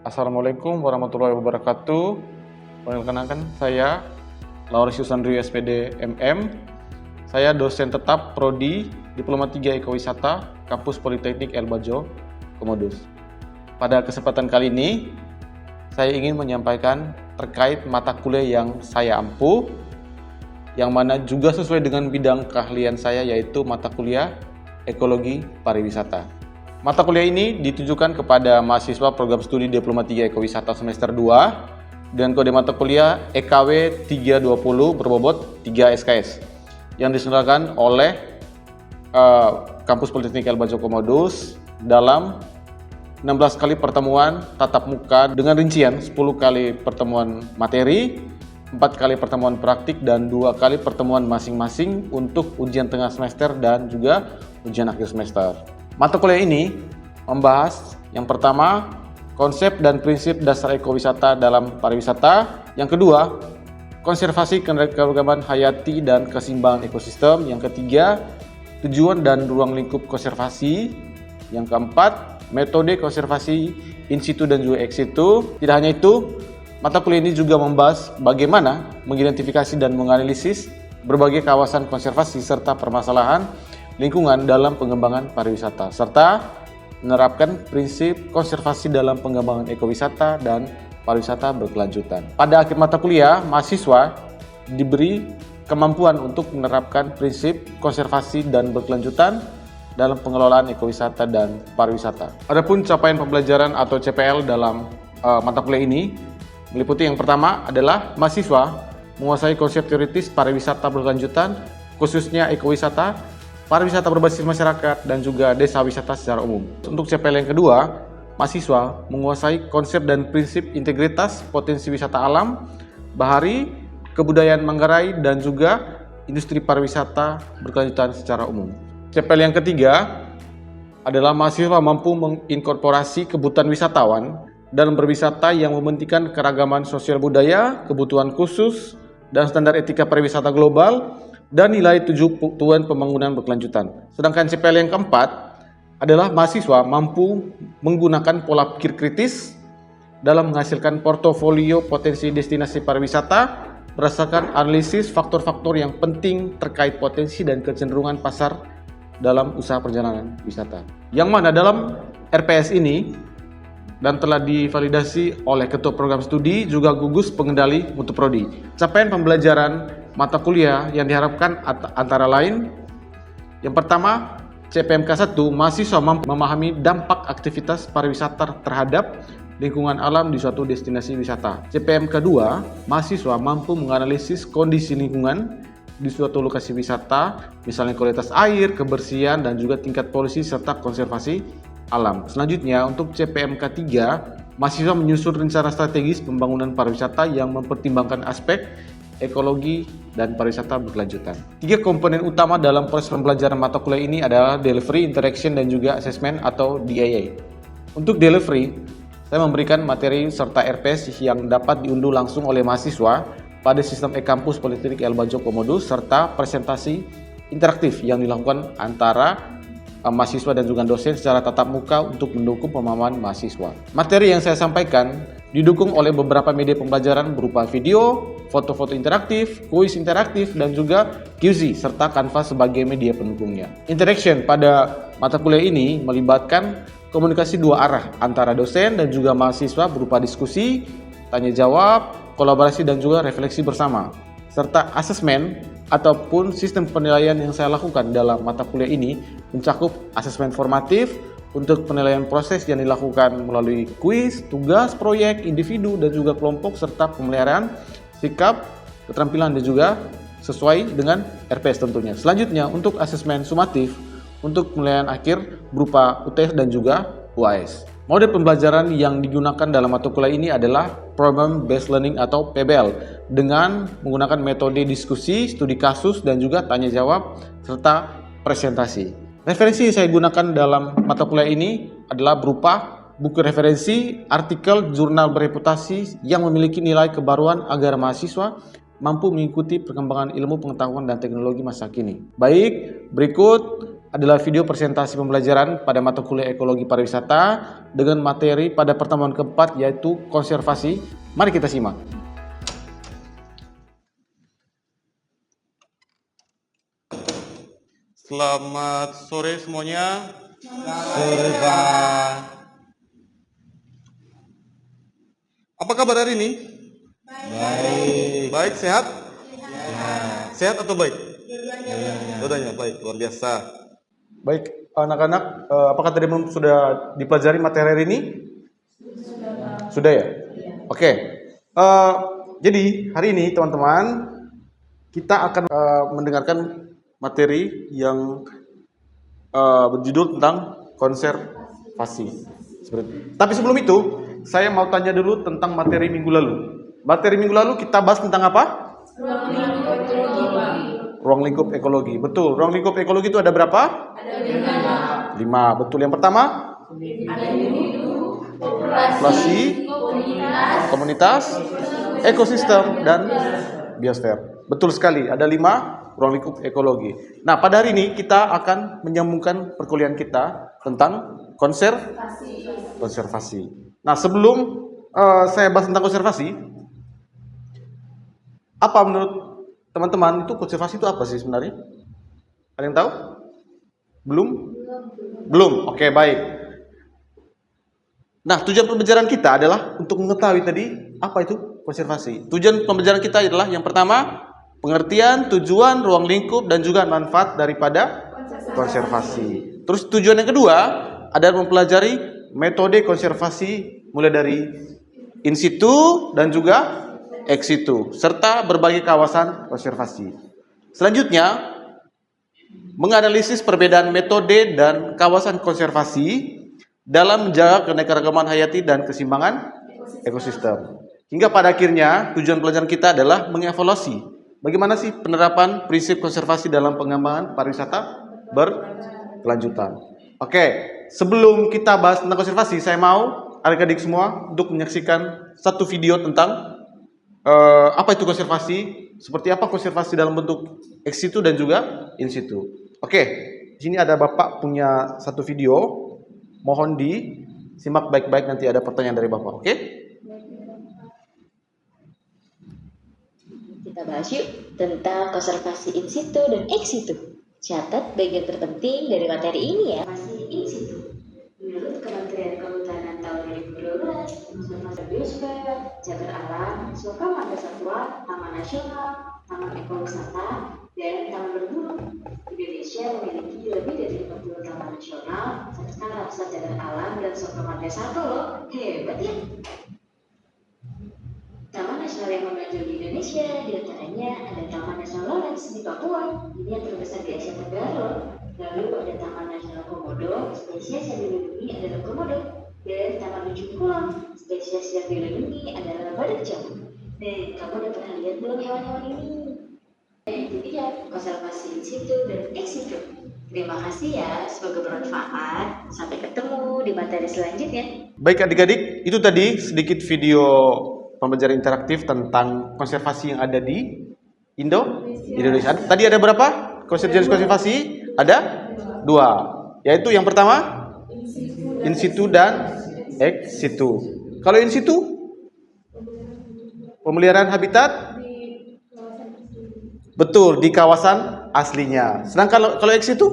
Assalamualaikum warahmatullahi wabarakatuh. Perkenalkan, saya Laurentius Andrew SPD MM. Saya dosen tetap Prodi Diploma 3 Ekowisata Kampus Politeknik Elbajo, Komodus. Pada kesempatan kali ini, saya ingin menyampaikan terkait mata kuliah yang saya ampu, yang mana juga sesuai dengan bidang keahlian saya, yaitu mata kuliah Ekologi Pariwisata. Mata kuliah ini ditujukan kepada mahasiswa program studi Diploma 3 Ekowisata semester 2 dengan kode mata kuliah EKW 320 berbobot 3 SKS yang diselenggarakan oleh Kampus Politeknik Elbajo Komodus dalam 16 kali pertemuan tatap muka dengan rincian 10 kali pertemuan materi, 4 kali pertemuan praktik, dan 2 kali pertemuan masing-masing untuk ujian tengah semester dan juga ujian akhir semester. Mata kuliah ini membahas yang pertama, konsep dan prinsip dasar ekowisata dalam pariwisata. Yang kedua, konservasi keanekaragaman hayati dan keseimbangan ekosistem. Yang ketiga, tujuan dan ruang lingkup konservasi. Yang keempat, metode konservasi in situ dan juga ex situ. Tidak hanya itu, mata kuliah ini juga membahas bagaimana mengidentifikasi dan menganalisis berbagai kawasan konservasi serta permasalahan lingkungan dalam pengembangan pariwisata, serta menerapkan prinsip konservasi dalam pengembangan ekowisata dan pariwisata berkelanjutan. Pada akhir mata kuliah, mahasiswa diberi kemampuan untuk menerapkan prinsip konservasi dan berkelanjutan dalam pengelolaan ekowisata dan pariwisata. Adapun capaian pembelajaran atau CPL dalam mata kuliah ini meliputi yang pertama adalah mahasiswa menguasai konsep teoritis pariwisata berkelanjutan, khususnya ekowisata, pariwisata berbasis masyarakat, dan juga desa wisata secara umum. Untuk CPL yang kedua, mahasiswa menguasai konsep dan prinsip integritas potensi wisata alam, bahari, kebudayaan Manggarai, dan juga industri pariwisata berkelanjutan secara umum. CPL yang ketiga adalah mahasiswa mampu menginkorporasi kebutuhan wisatawan dalam berwisata yang mementingkan keragaman sosial budaya, kebutuhan khusus, dan standar etika pariwisata global, dan nilai tujuan pembangunan berkelanjutan. Sedangkan CPL yang keempat adalah mahasiswa mampu menggunakan pola pikir kritis dalam menghasilkan portofolio potensi destinasi pariwisata berdasarkan analisis faktor-faktor yang penting terkait potensi dan kecenderungan pasar dalam usaha perjalanan wisata. Yang mana dalam RPS ini dan telah divalidasi oleh Ketua Program Studi juga gugus pengendali mutu prodi. Capaian pembelajaran mata kuliah yang diharapkan antara lain, yang pertama, CPMK 1, mahasiswa mampu memahami dampak aktivitas pariwisata terhadap lingkungan alam di suatu destinasi wisata. CPMK 2, mahasiswa mampu menganalisis kondisi lingkungan di suatu lokasi wisata, misalnya kualitas air, kebersihan, dan juga tingkat polusi serta konservasi alam. Selanjutnya, untuk CPMK 3, mahasiswa menyusun rencana strategis pembangunan pariwisata yang mempertimbangkan aspek ekologi dan pariwisata berkelanjutan. 3 komponen utama dalam proses pembelajaran mata kuliah ini adalah delivery, interaction, dan juga assessment atau DIA. Untuk delivery, saya memberikan materi serta RPS yang dapat diunduh langsung oleh mahasiswa pada sistem e-kampus Politeknik Elbajo Komodus serta presentasi interaktif yang dilakukan antara mahasiswa dan juga dosen secara tatap muka untuk mendukung pemahaman mahasiswa. Materi yang saya sampaikan didukung oleh beberapa media pembelajaran berupa video, foto-foto interaktif, kuis interaktif, dan juga QZ serta Canva sebagai media pendukungnya. Interaction pada mata kuliah ini melibatkan komunikasi dua arah antara dosen dan juga mahasiswa berupa diskusi, tanya jawab, kolaborasi, dan juga refleksi bersama. Serta asesmen ataupun sistem penilaian yang saya lakukan dalam mata kuliah ini mencakup asesmen formatif untuk penilaian proses yang dilakukan melalui kuis, tugas, proyek, individu, dan juga kelompok, serta pemeliharaan sikap, keterampilan, dan juga sesuai dengan RPS tentunya. Selanjutnya, untuk asesmen sumatif untuk penilaian akhir berupa UTS dan juga UAS. Mode pembelajaran yang digunakan dalam mata kuliah ini adalah Problem Based Learning atau PBL dengan menggunakan metode diskusi, studi kasus, dan juga tanya jawab serta presentasi. Referensi yang saya gunakan dalam mata kuliah ini adalah berupa buku referensi, artikel, jurnal bereputasi yang memiliki nilai kebaruan agar mahasiswa mampu mengikuti perkembangan ilmu pengetahuan dan teknologi masa kini. Baik, berikut adalah video presentasi pembelajaran pada mata kuliah Ekologi Pariwisata dengan materi pada pertemuan keempat yaitu konservasi. Mari kita simak. Selamat sore semuanya. Sore, Pak. Apa kabar hari ini? Baik. Baik, sehat? Ya. Sehat atau baik? Dua-duanya baik, luar biasa. Baik, anak-anak, apakah tadi sudah dipelajari materi hari ini? Sudah ya? Oke. Jadi hari ini teman-teman kita akan mendengarkan materi yang berjudul tentang konservasi. Tapi sebelum itu, saya mau tanya dulu tentang materi minggu lalu. Materi minggu lalu kita bahas tentang apa? Ruang lingkup ekologi. Betul. Ruang lingkup ekologi itu ada berapa? Ada 5. Betul. Yang pertama? Ada individu, populasi, komunitas, ekosistem, dan biosfer. Betul sekali. Ada 5 ruang lingkup ekologi. Nah, pada hari ini kita akan menyambungkan perkuliahan kita tentang konservasi. Nah, sebelum saya bahas tentang konservasi, apa menurut teman-teman itu konservasi itu apa sih sebenarnya? Ada yang tahu? Belum? Oke, baik. Nah, tujuan pembelajaran kita adalah untuk mengetahui tadi apa itu konservasi. Tujuan pembelajaran kita adalah yang pertama, pengertian, tujuan, ruang lingkup, dan juga manfaat daripada konservasi. Terus tujuan yang kedua adalah mempelajari metode konservasi mulai dari in situ dan juga ex situ, serta berbagai kawasan konservasi. Selanjutnya, menganalisis perbedaan metode dan kawasan konservasi dalam menjaga keanekaragaman hayati dan keseimbangan ekosistem. Hingga pada akhirnya, tujuan pelajaran kita adalah mengevaluasi bagaimana sih penerapan prinsip konservasi dalam pengembangan pariwisata berkelanjutan. Oke, sebelum kita bahas tentang konservasi, saya mau adik-adik semua untuk menyaksikan satu video tentang apa itu konservasi, seperti apa konservasi dalam bentuk ex situ dan juga in situ. Oke, di sini ada Bapak punya satu video, mohon disimak baik-baik, nanti ada pertanyaan dari Bapak. Oke? Kita bahas yuk tentang konservasi in situ dan ex situ. Catat bagian terpenting dari materi ini ya. Konservasi in situ. Menurut Kementerian Kehutanan tahun 2012, konservasi biosfer, cagar alam, suaka marga satwa, taman nasional, taman ekowisata, dan taman berburu. Indonesia memiliki lebih dari 50 taman nasional, serta ratusan cagar alam dan suaka marga satwa loh. Hebat ya. Taman nasional yang menonjol di Indonesia, diantaranya ada Taman Nasional Lawrence di Papua, ini yang terbesar di Asia Tenggara loh. Lalu ada Taman Nasional Komodo, spesies yang dilindungi adalah komodo. Dan Taman Ujung Kulon, spesies yang dilindungi adalah badak jambu. Kamu udah pernah lihat belum hewan-hewan ini? Jadi ya, konservasi in situ dan ex situ. Terima kasih ya, semoga bermanfaat. Sampai ketemu di materi selanjutnya. Baik adik-adik, itu tadi sedikit video pembelajaran interaktif tentang konservasi yang ada di Indonesia. Tadi ada berapa jenis konservasi? Ada 2, yaitu yang pertama in situ dan ex situ. Kalau in situ, pemeliharaan habitat, betul, di kawasan aslinya. Sedangkan kalau ex situ,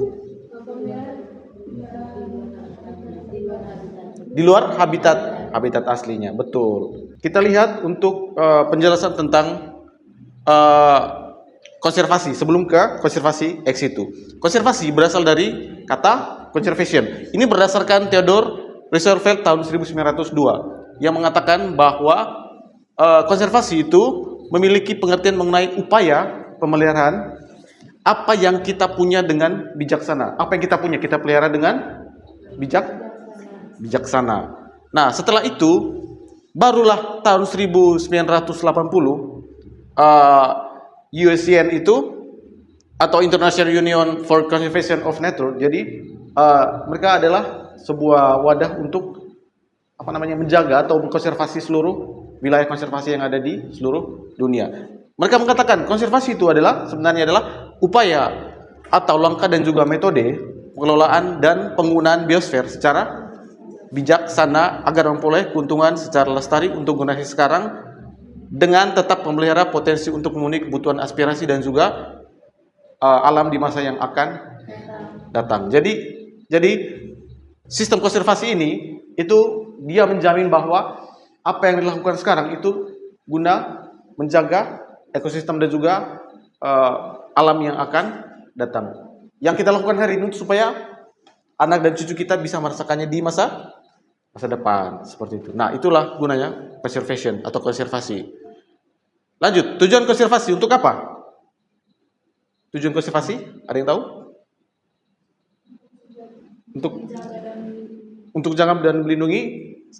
di luar habitat aslinya, betul. Kita lihat untuk penjelasan tentang konservasi sebelum ke konservasi ex situ. Konservasi berasal dari kata conservation. Ini berdasarkan Theodore Roosevelt tahun 1902 yang mengatakan bahwa konservasi itu memiliki pengertian mengenai upaya pemeliharaan apa yang kita punya dengan bijaksana. Apa yang kita punya kita pelihara dengan bijaksana. Nah, setelah itu barulah tahun 1980 USCN itu atau International Union for Conservation of Nature. Jadi mereka adalah sebuah wadah untuk menjaga atau mengkonservasi seluruh wilayah konservasi yang ada di seluruh dunia. Mereka mengatakan konservasi itu sebenarnya adalah upaya atau langkah dan juga metode pengelolaan dan penggunaan biosfer secara bijaksana agar memperoleh keuntungan secara lestari untuk generasi sekarang dengan tetap memelihara potensi untuk memenuhi kebutuhan aspirasi dan juga alam di masa yang akan datang. Jadi sistem konservasi ini itu dia menjamin bahwa apa yang dilakukan sekarang itu guna menjaga ekosistem dan juga alam yang akan datang. Yang kita lakukan hari ini supaya anak dan cucu kita bisa merasakannya di masa depan seperti itu. Nah, itulah gunanya conservation atau konservasi. Lanjut, tujuan konservasi untuk apa? Tujuan konservasi, ada yang tahu? Untuk jaga dan melindungi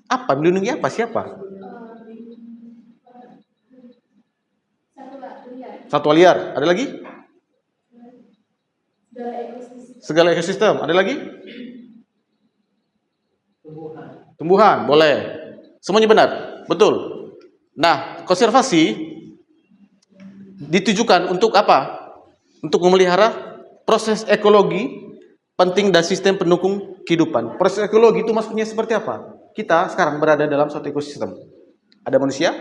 apa? Melindungi apa? Siapa? Satwa liar. Ada lagi? Segala ekosistem. Ada lagi? Tumbuhan. Boleh. Semuanya benar. Betul. Nah, konservasi ditujukan untuk apa? Untuk memelihara proses ekologi penting dan sistem pendukung kehidupan. Proses ekologi itu maksudnya seperti apa? Kita sekarang berada dalam suatu ekosistem. Ada manusia,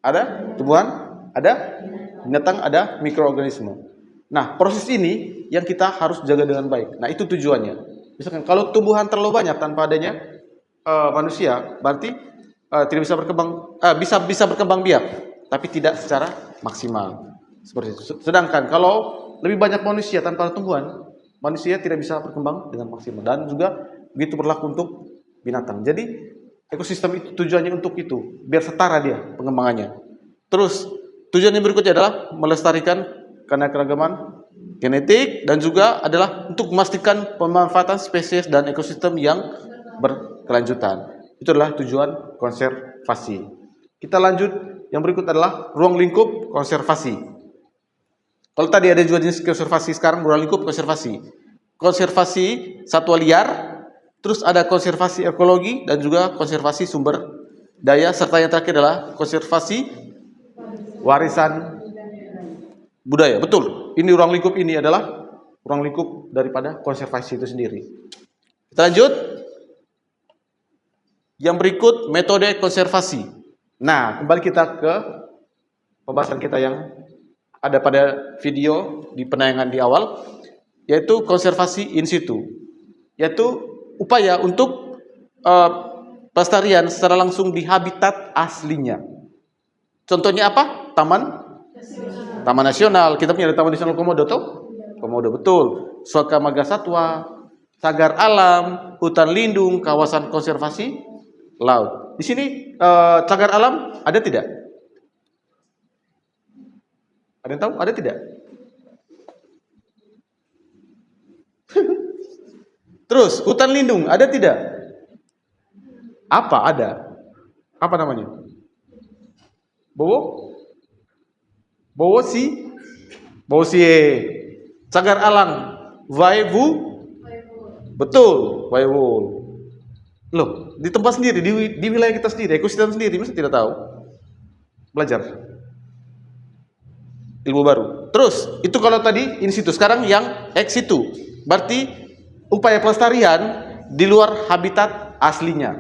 ada tumbuhan, ada binatang, ada mikroorganisme. Nah, proses ini yang kita harus jaga dengan baik. Nah, itu tujuannya. Misalkan kalau tumbuhan terlalu banyak tanpa adanya manusia, berarti tidak bisa berkembang, bisa berkembang biak, tapi tidak secara maksimal. Seperti itu. Sedangkan kalau lebih banyak manusia tanpa tumbuhan, manusia tidak bisa berkembang dengan maksimal. Dan juga begitu berlaku untuk binatang. Jadi ekosistem itu tujuannya untuk itu, biar setara dia pengembangannya. Terus tujuan yang berikutnya adalah melestarikan keanekaragaman genetik dan juga adalah untuk memastikan pemanfaatan spesies dan ekosistem yang berkelanjutan. Itu adalah tujuan konservasi. Kita lanjut, yang berikut adalah ruang lingkup konservasi. Kalau tadi ada juga jenis konservasi, sekarang ruang lingkup konservasi. Konservasi satwa liar, terus ada konservasi ekologi dan juga konservasi sumber daya, serta yang terakhir adalah konservasi warisan budaya. Betul. Ini ruang lingkup ini adalah ruang lingkup daripada konservasi itu sendiri. Kita lanjut. Yang berikut metode konservasi. Nah, kembali kita ke pembahasan kita yang ada pada video di penayangan di awal, yaitu konservasi in situ. Yaitu upaya untuk pelestarian secara langsung di habitat aslinya. Contohnya apa? Taman nasional. Kita punya Taman Nasional Komodo, tuh? Komodo, betul. Suaka Marga Satwa, cagar alam, hutan lindung, kawasan konservasi laut. Di sini cagar alam ada tidak? Ada yang tahu? Ada tidak? Terus hutan lindung ada tidak? Apa ada? Apa namanya? Bowosi, cagar alam, Waiwu, betul, Waiwu. Loh, di tempat sendiri, di wilayah kita sendiri, ekosistem sendiri, masa tidak tahu? Belajar ilmu baru. Terus, itu kalau tadi in situ, sekarang yang ex situ, berarti upaya pelestarian di luar habitat aslinya,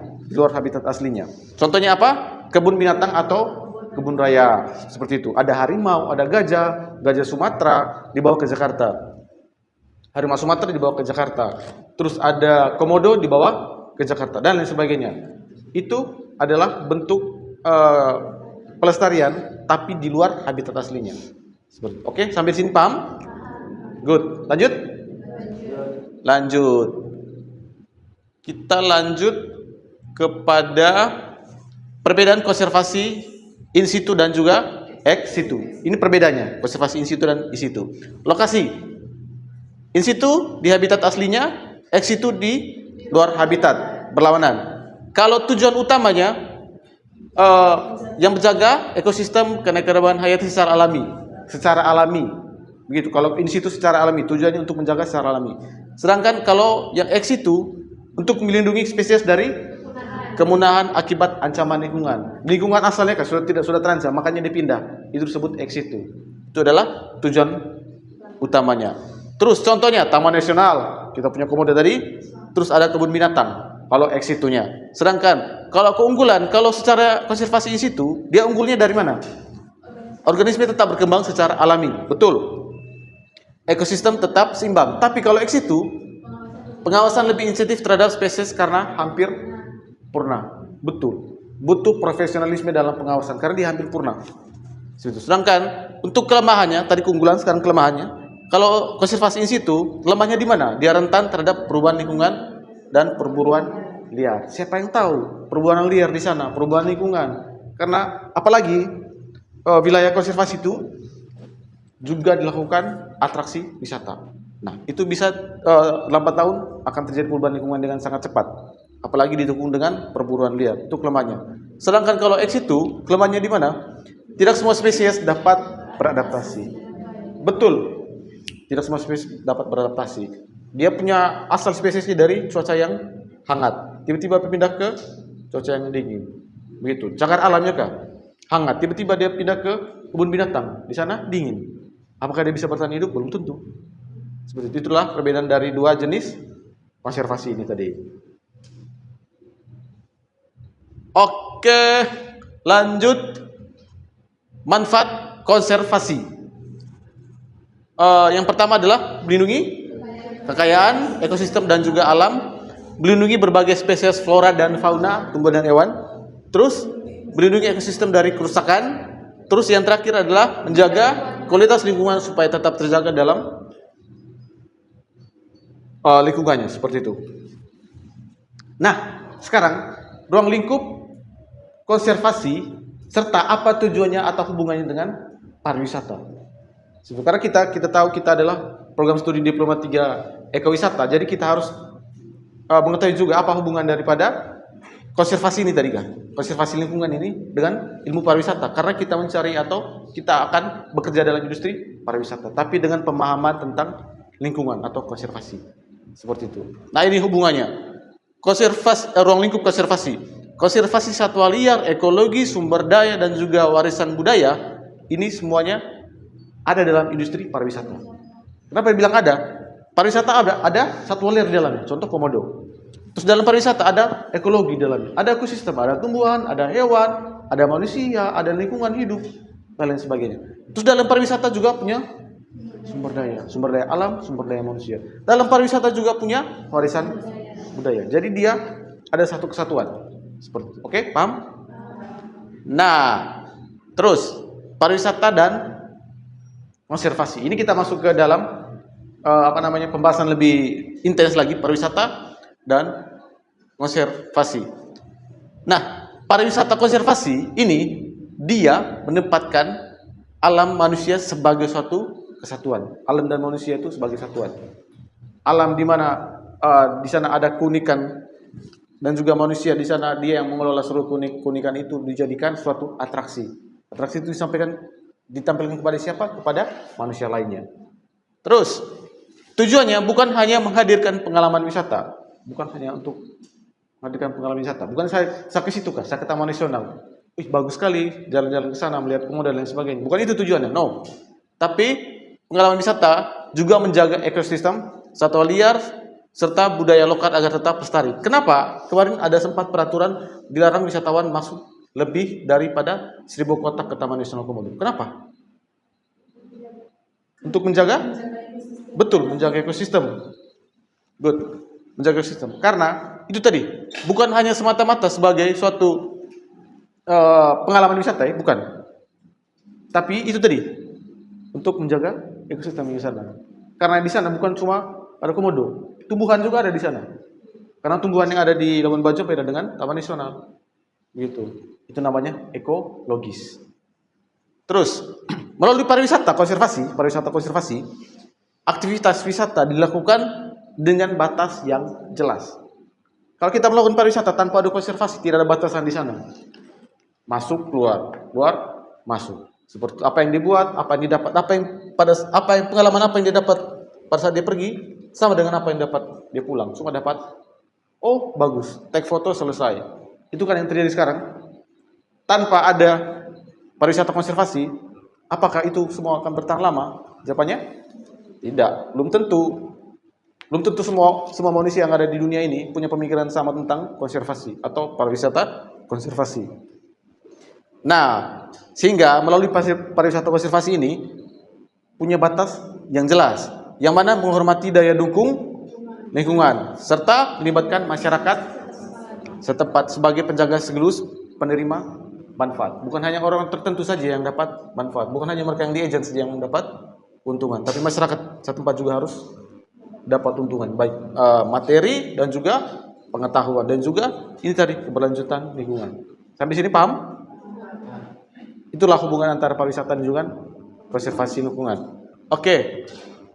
Contohnya apa? Kebun binatang atau kebun raya, seperti itu. Ada harimau, ada gajah Sumatera dibawa ke Jakarta. Harimau Sumatera dibawa ke Jakarta. Terus ada komodo dibawa ke Jakarta dan lain sebagainya. Itu adalah bentuk pelestarian tapi di luar habitat aslinya. Oke, sampai sini paham? Good. Lanjut. Kita lanjut kepada perbedaan konservasi in situ dan juga ex situ. Ini perbedaannya, konservasi in situ dan in situ. Lokasi in situ di habitat aslinya, ex situ di luar habitat, berlawanan. Kalau tujuan utamanya yang menjaga ekosistem keanekaragaman hayati secara alami. Begitu. Kalau in situ secara alami, tujuannya untuk menjaga secara alami. Sedangkan kalau yang ex situ untuk melindungi spesies dari kemunahan akibat ancaman lingkungan. Lingkungan asalnya kan sudah terancam, makanya dipindah. Itu disebut ex situ. Itu adalah tujuan utamanya. Terus contohnya Taman Nasional, kita punya komodo tadi, terus ada kebun binatang kalau ex situnya. Sedangkan kalau keunggulan, kalau secara konservasi in situ, dia unggulnya dari mana? Organisme tetap berkembang secara alami, betul. Ekosistem tetap seimbang. Tapi kalau ex situ, pengawasan lebih intensif terhadap spesies karena hampir purna. Betul. Butuh profesionalisme dalam pengawasan karena dia hampir purna. Sedangkan untuk kelemahannya, tadi keunggulan, sekarang kelemahannya. Kalau konservasi in situ, lemahnya di mana? Dia rentan terhadap perubahan lingkungan dan perburuan liar. Siapa yang tahu perubahan liar di sana, perubahan lingkungan? Karena apalagi wilayah konservasi itu juga dilakukan atraksi wisata. Nah, itu bisa lambat tahun akan terjadi perubahan lingkungan dengan sangat cepat. Apalagi didukung dengan perburuan liar. Itu kelemahannya. Sedangkan kalau ex situ, kelemahannya di mana? Tidak semua spesies dapat beradaptasi. Betul. Tidak semua spesies dapat beradaptasi. Dia punya asal spesiesnya dari cuaca yang hangat. Tiba-tiba pindah ke cuaca yang dingin. Begitu. Cagar alamnya kah? Hangat. Tiba-tiba dia pindah ke kebun binatang. Di sana dingin. Apakah dia bisa bertahan hidup? Belum tentu. Seperti itu. Itulah perbedaan dari dua jenis konservasi ini tadi. Oke, lanjut. Manfaat konservasi. Yang pertama adalah melindungi kekayaan ekosistem dan juga alam, melindungi berbagai spesies flora dan fauna, tumbuhan dan hewan, terus melindungi ekosistem dari kerusakan, terus yang terakhir adalah menjaga kualitas lingkungan supaya tetap terjaga dalam lingkungannya, seperti itu. Nah, sekarang ruang lingkup konservasi serta apa tujuannya atau hubungannya dengan pariwisata. Karena kita tahu kita adalah program studi Diploma 3 Ekowisata, jadi kita harus mengetahui juga apa hubungan daripada konservasi ini tadi kan, konservasi lingkungan ini dengan ilmu pariwisata. Karena kita mencari atau kita akan bekerja dalam industri pariwisata, tapi dengan pemahaman tentang lingkungan atau konservasi, seperti itu. Nah, ini hubungannya. Konservasi, ruang lingkup konservasi satwa liar, ekologi, sumber daya dan juga warisan budaya, ini semuanya ada dalam industri pariwisata. Kenapa bilang ada? Pariwisata ada satwa liar di dalamnya, contoh komodo. Terus dalam pariwisata ada ekologi di dalamnya, ada ekosistem, ada tumbuhan, ada hewan, ada manusia, ada lingkungan hidup, dan lain sebagainya. Terus dalam pariwisata juga punya sumber daya alam, sumber daya manusia. Dalam pariwisata juga punya warisan budaya. Jadi dia ada satu kesatuan. Seperti itu. Oke, paham? Nah, terus pariwisata dan konservasi. Ini kita masuk ke dalam pembahasan lebih intens lagi, pariwisata dan konservasi. Nah, pariwisata konservasi ini dia menempatkan alam manusia sebagai suatu kesatuan. Alam dan manusia itu sebagai satuan. Alam di mana di sana ada keunikan dan juga manusia di sana dia yang mengelola seluruh keunikan itu dijadikan suatu atraksi. Atraksi itu ditampilkan kepada siapa? Kepada manusia lainnya. Terus tujuannya bukan hanya menghadirkan pengalaman wisata, bukan hanya untuk menghadirkan pengalaman wisata. Bukan saya ke situ kah? Saya ke Taman Nasional. Bagus sekali jalan-jalan ke sana melihat komodo dan lain sebagainya. Bukan itu tujuannya. No. Tapi pengalaman wisata juga menjaga ekosistem satwa liar serta budaya lokal agar tetap lestari. Kenapa? Kemarin ada sempat peraturan dilarang wisatawan masuk lebih daripada 1.000 kotak ke Taman Nasional Komodo. Kenapa? Untuk menjaga? Betul, menjaga ekosistem. Good. Menjaga ekosistem. Karena itu tadi, bukan hanya semata-mata sebagai suatu pengalaman wisata, bukan. Tapi itu tadi, untuk menjaga ekosistem di sana. Karena di sana bukan cuma ada komodo, tumbuhan juga ada di sana. Karena tumbuhan yang ada di Labuan Bajo beda dengan Taman Nasional. Gitu. Itu namanya ekologis. Terus, melalui pariwisata konservasi, aktivitas wisata dilakukan dengan batas yang jelas. Kalau kita melakukan pariwisata tanpa ada konservasi, tidak ada batasan di sana. Masuk, keluar, masuk. Seperti apa yang dibuat, apa yang didapat, pengalaman apa yang dia dapat pada saat dia pergi, sama dengan apa yang dapat dia pulang. Cuma dapat, oh bagus, take foto selesai. Itu kan yang terjadi sekarang. Tanpa ada pariwisata konservasi, apakah itu semua akan bertahan lama? Jawabannya tidak, belum tentu. Belum tentu semua manusia yang ada di dunia ini punya pemikiran sama tentang konservasi atau pariwisata konservasi. Nah, sehingga melalui pariwisata konservasi ini punya batas yang jelas, yang mana menghormati daya dukung lingkungan serta melibatkan masyarakat setempat sebagai penjaga sekaligus penerima manfaat. Bukan hanya orang tertentu saja yang dapat manfaat, bukan hanya mereka yang di agent saja yang dapat keuntungan, tapi masyarakat setempat juga harus dapat keuntungan, baik materi dan juga pengetahuan dan juga ini tadi keberlanjutan lingkungan. Sampai sini paham? Itulah hubungan antara pariwisata dan juga konservasi lingkungan. Oke.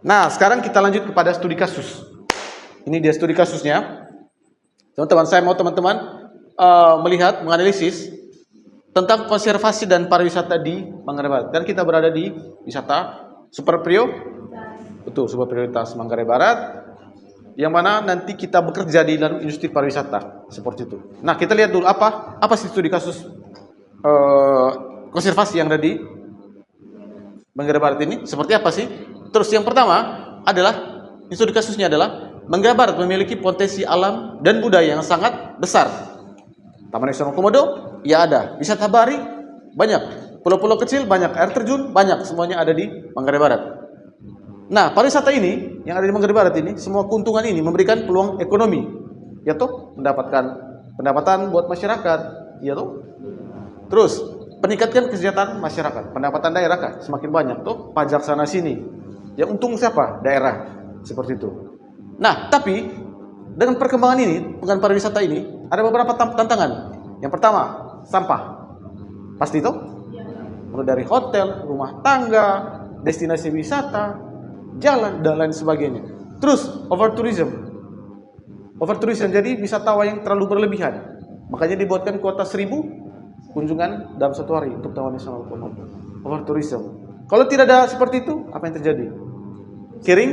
Nah, sekarang kita lanjut kepada studi kasus. Ini dia studi kasusnya. Teman-teman, saya mau teman-teman melihat, menganalisis tentang konservasi dan pariwisata di Manggarai Barat. Dan kita berada di wisata super prioritas Manggarai Barat, yang mana nanti kita bekerja di dalam industri pariwisata seperti itu. Nah, kita lihat dulu apa sih studi kasus konservasi yang ada di Manggarai Barat ini, seperti apa sih? Terus yang pertama adalah studi kasusnya adalah Manggarai Barat memiliki potensi alam dan budaya yang sangat besar. Taman Nasional Komodo, ya ada. Wisata bahari, banyak. Pulau-pulau kecil, banyak. Air terjun, banyak. Semuanya ada di Manggarai Barat. Nah, pariwisata ini, yang ada di Manggarai Barat ini, semua keuntungan ini memberikan peluang ekonomi. Ya toh, mendapatkan pendapatan buat masyarakat. Ya toh. Terus, peningkatkan kesejahteraan masyarakat. Pendapatan daerah kan semakin banyak toh, pajak sana sini. Yang untung siapa? Daerah. Seperti itu. Nah, tapi dengan perkembangan ini, dengan pariwisata ini, ada beberapa tantangan. Yang pertama, sampah. Pasti toh? Mulai dari hotel, rumah tangga, destinasi wisata, jalan dan lain sebagainya. Terus over tourism, jadi wisatawan yang terlalu berlebihan. Makanya dibuatkan kuota 1.000 kunjungan dalam satu hari untuk Taman Nasional Komodo. Over tourism. Kalau tidak ada seperti itu, apa yang terjadi? Kering,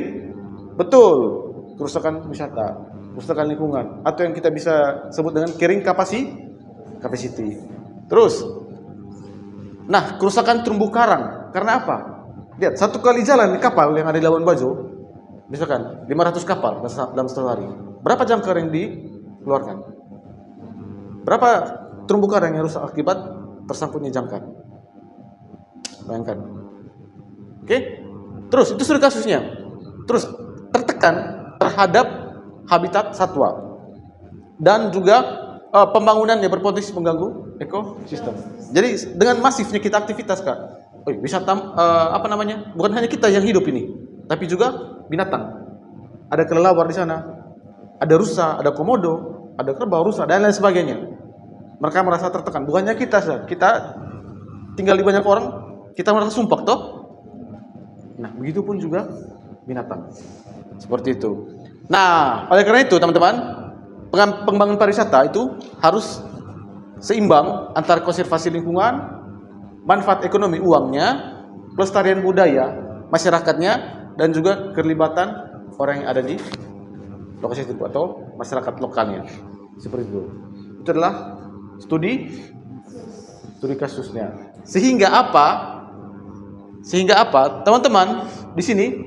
betul, kerusakan wisata, kerusakan lingkungan, atau yang kita bisa sebut dengan carrying capacity. Terus, nah, kerusakan terumbu karang. Karena apa? Lihat, satu kali jalan di kapal yang ada di Labuan Bajo, misalkan 500 kapal dalam satu hari. Berapa jangkar yang dikeluarkan? Berapa terumbu karang yang rusak akibat tersangkutnya jangkar? Bayangkan. Oke? Terus, itu sudah kasusnya. Terus, tertekan terhadap habitat satwa. Dan juga pembangunan yang berpotensi mengganggu ekosistem. Jadi, dengan masifnya kita aktivitas, Kak. Wisata bukan hanya kita yang hidup ini, tapi juga binatang. Ada kelelawar di sana, ada rusa, ada komodo, ada kerbau, rusa dan lain sebagainya. Mereka merasa tertekan. Bukannya kita tinggal di banyak orang, kita merasa sumpah toh. Nah, begitupun juga binatang. Seperti itu. Nah, oleh karena itu teman-teman, pengembangan pariwisata itu harus seimbang antara konservasi lingkungan, manfaat ekonomi uangnya, pelestarian budaya masyarakatnya, dan juga keterlibatan orang yang ada di lokasi itu atau masyarakat lokalnya. Seperti itu. Itu adalah studi kasusnya. Sehingga apa? Teman-teman di sini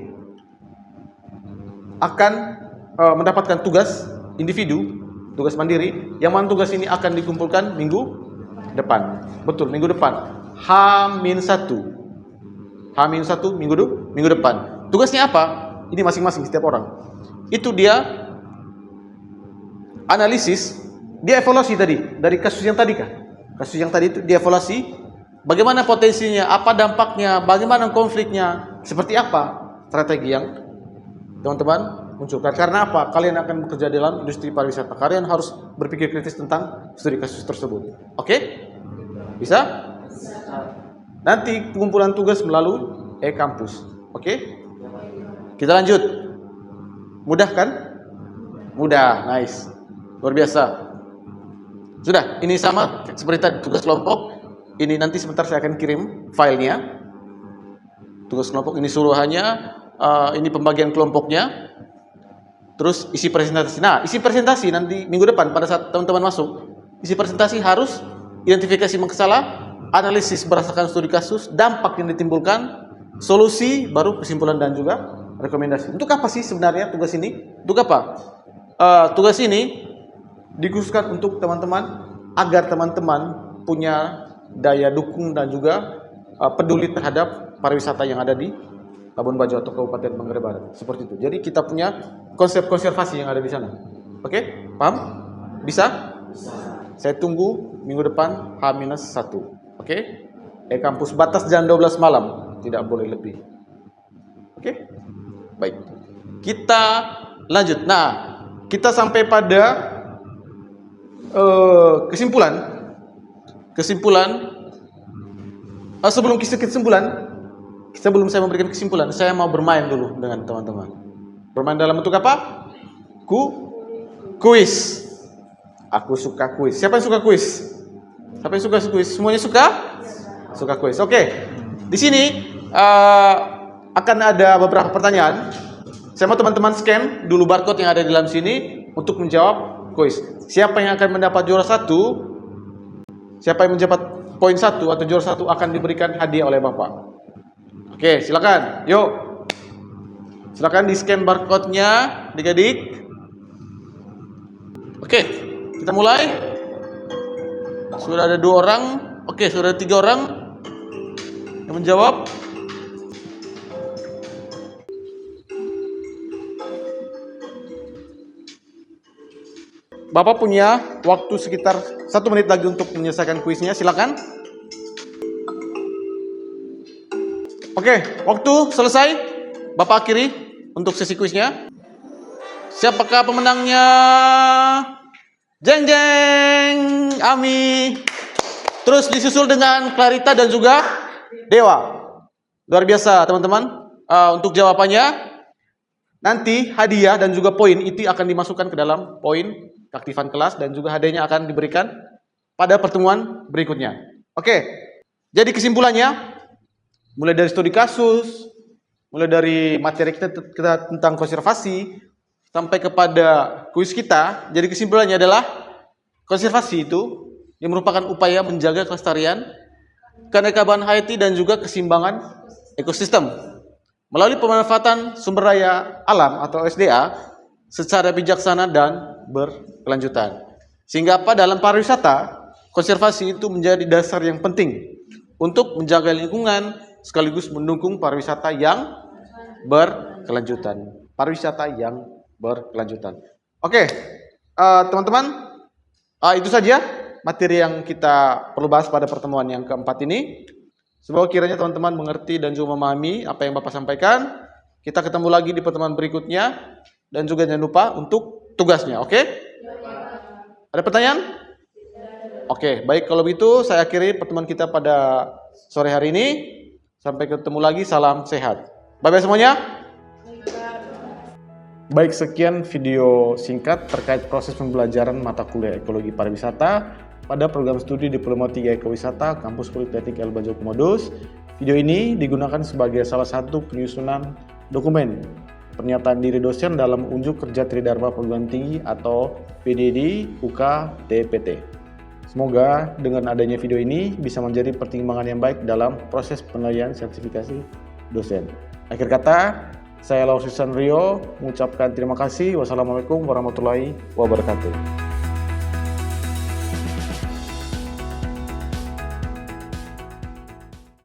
akan mendapatkan tugas individu, tugas mandiri, yang mana tugas ini akan dikumpulkan minggu depan. Betul, minggu depan. H-1 minggu depan. Tugasnya apa? Ini masing-masing setiap orang. Itu dia analisis, dia evaluasi tadi dari kasus yang tadi kah? Kasus yang tadi itu dia evaluasi bagaimana potensinya, apa dampaknya, bagaimana konfliknya, seperti apa strategi yang teman-teman munculkan. Karena apa? Kalian akan bekerja dalam industri pariwisata. Kalian harus berpikir kritis tentang studi kasus tersebut. Oke? Bisa? Nanti pengumpulan tugas melalui e-kampus. Oke? Kita lanjut. Mudah kan? Mudah, nice. Luar biasa. Sudah, ini sama seperti tadi tugas kelompok. Ini nanti sebentar saya akan kirim filenya. Tugas kelompok ini suruhannya, ini pembagian kelompoknya. Terus isi presentasi. Nah, isi presentasi nanti minggu depan pada saat teman-teman masuk, isi presentasi harus identifikasi masalah, analisis berdasarkan studi kasus, dampak yang ditimbulkan, solusi, baru kesimpulan dan juga rekomendasi. Untuk apa sih sebenarnya tugas ini? Untuk apa? Tugas ini dikhususkan untuk teman-teman agar teman-teman punya daya dukung dan juga peduli terhadap pariwisata yang ada di Labuan Bajo atau Kabupaten Manggarai Barat. Seperti itu. Jadi kita punya konsep konservasi yang ada di sana. Oke? Paham? Bisa? Saya tunggu minggu depan H-1. Oke? Kampus batas jam 12 malam. Tidak boleh lebih. Oke? Baik. Kita lanjut. Nah, kita sampai pada kesimpulan. Sebelum saya memberikan kesimpulan, saya mau bermain dulu dengan teman-teman. Bermain dalam bentuk apa? Kuis. Aku suka kuis. Siapa yang suka kuis? Siapa yang suka kuis? Semuanya suka? Suka kuis. Oke. Di sini akan ada beberapa pertanyaan. Saya mau teman-teman scan dulu barcode yang ada di dalam sini untuk menjawab kuis. Siapa yang akan mendapat juara 1? Siapa yang mendapat poin 1 atau juara 1 akan diberikan hadiah oleh Bapak. Oke, silakan. Yuk. Silakan di-scan barcode-nya, adik-adik. Oke, kita mulai. Sudah ada 2 orang. Oke, sudah ada 3 orang yang menjawab. Bapak punya waktu sekitar 1 menit lagi untuk menyelesaikan kuisnya. Silakan. Oke, waktu selesai. Bapak akhiri untuk sesi kuisnya. Siapakah pemenangnya? Jeng jeng, Ami. Terus disusul dengan Clarita dan juga Dewa. Luar biasa, teman-teman. Untuk jawabannya, nanti hadiah dan juga poin itu akan dimasukkan ke dalam poin keaktifan kelas dan juga hadiahnya akan diberikan pada pertemuan berikutnya. Oke, jadi kesimpulannya, mulai dari studi kasus, mulai dari materi kita tentang konservasi, sampai kepada kuis kita, jadi kesimpulannya adalah konservasi itu yang merupakan upaya menjaga kelestarian, keanekaragaman hayati dan juga keseimbangan ekosistem melalui pemanfaatan sumber daya alam atau SDA secara bijaksana dan berkelanjutan. Sehingga apa? Dalam pariwisata, konservasi itu menjadi dasar yang penting untuk menjaga lingkungan sekaligus mendukung pariwisata yang berkelanjutan. Pariwisata yang berkelanjutan. Oke, teman-teman, itu saja materi yang kita perlu bahas pada pertemuan yang keempat ini. Semoga kiranya teman-teman mengerti dan juga memahami apa yang Bapak sampaikan. Kita ketemu lagi di pertemuan berikutnya. Dan juga jangan lupa untuk tugasnya, oke? Ada pertanyaan? Oke, baik kalau begitu saya akhiri pertemuan kita pada sore hari ini. Sampai ketemu lagi, salam sehat. Bye-bye semuanya. Baik, sekian video singkat terkait proses pembelajaran mata kuliah Ekologi Pariwisata pada program studi Diploma 3 Ekowisata Kampus Politeknik Labuan Bajo Komodos. Video ini digunakan sebagai salah satu penyusunan dokumen pernyataan diri dosen dalam unjuk kerja Tridharma Perguruan Tinggi atau PDD UK TPT. Semoga dengan adanya video ini bisa menjadi pertimbangan yang baik dalam proses penilaian sertifikasi dosen. Akhir kata, saya Lauris Yusan Rio mengucapkan terima kasih. Wassalamualaikum warahmatullahi wabarakatuh.